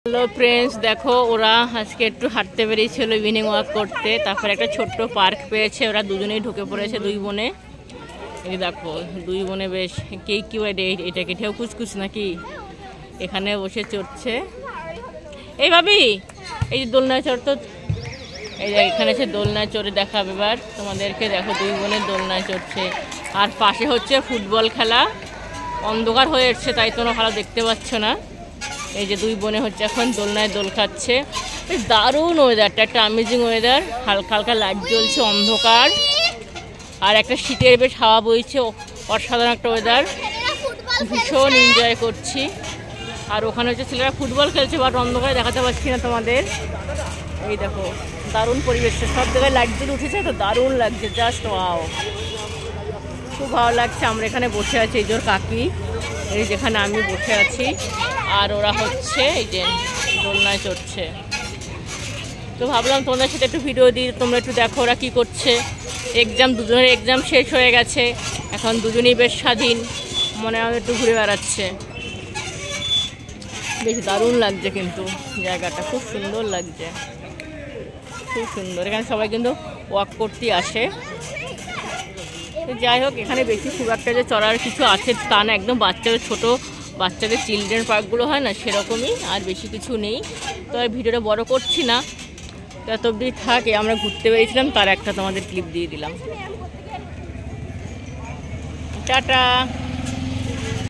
Hello friends, দেখো ওরা আজকে একটু হাঁটতে বেরিয়েছিল ইভিনিং ওয়াক করতে। তারপরে একটা ছোট্ট পার্ক পেয়েছে, ওরা দুজনেই ঢুকে পড়েছে দুই বোনে। এই দেখো দুই বোনে বেশ কি এটাকে ঠেউ কুচকুচ নাকি এখানে বসে চড়ছে। এই ভাবি, এই যে দোলনায় চড়তো, এই যে এখানে সে দোলনায় চড়ে দেখাবে এবার তোমাদেরকে। দেখো দুই বোনে দোলনায় চড়ছে, আর পাশে হচ্ছে ফুটবল খেলা। অন্ধকার হয়ে এসছে তাই তোমরা ভালো দেখতে পাচ্ছ না। এই যে দুই বোনে হচ্ছে এখন দোলনায় দোল খাচ্ছে। বেশ দারুণ ওয়েদারটা, একটা অ্যামেজিং ওয়েদার। হালকা হালকা লাইট জ্বলছে, অন্ধকার, আর একটা শীতের বেশ হাওয়া বইছে। অসাধারণ একটা ওয়েদার, ভীষণ এনজয় করছি। আর ওখানে হচ্ছে ছেলেরা ফুটবল খেলছে, বাট অন্ধকারে দেখাতে পারছি না তোমাদের। এই দেখো দারুণ পরিবেশটা, সব জায়গায় লাইট জ্বলে উঠেছে, তো দারুণ লাগছে, জাস্ট ওয়াও, খুব ভালো লাগছে। আমরা এখানে বসে আছি, এই জোর কাকি, এই যেখানে আমি বসে আছি, আর ওরা হচ্ছে এই যে দোলনায় চড়ছে। তো ভাবলাম তোমাদের সাথে একটু ভিডিও দিই, তোমরা একটু দেখো ওরা কী করছে। দুজনের এক্সাম শেষ হয়ে গেছে, এখন দুজনেই বেশ স্বাধীন মনে হয় একটু ঘুরে বেড়াচ্ছে। বেশ দারুণ লাগছে, কিন্তু জায়গাটা খুব সুন্দর লাগছে, খুব সুন্দর। এখানে সবাই কিন্তু ওয়াক করতেই আসে। যাই হোক, এখানে বেশি খুব একটা যে চড়ার কিছু আছে তা না, একদম বাচ্চাদের চিলড্রেন পার্কগুলো হয় না সেরকমই, আর বেশি কিছু নেই। তো আর ভিডিওটা বড় করছি না, তত অবধি থাকে। আমরা ঘুরতে বেরিয়েছিলাম, তার একটা তোমাদের ক্লিপ দিয়ে দিলাম। টাটা।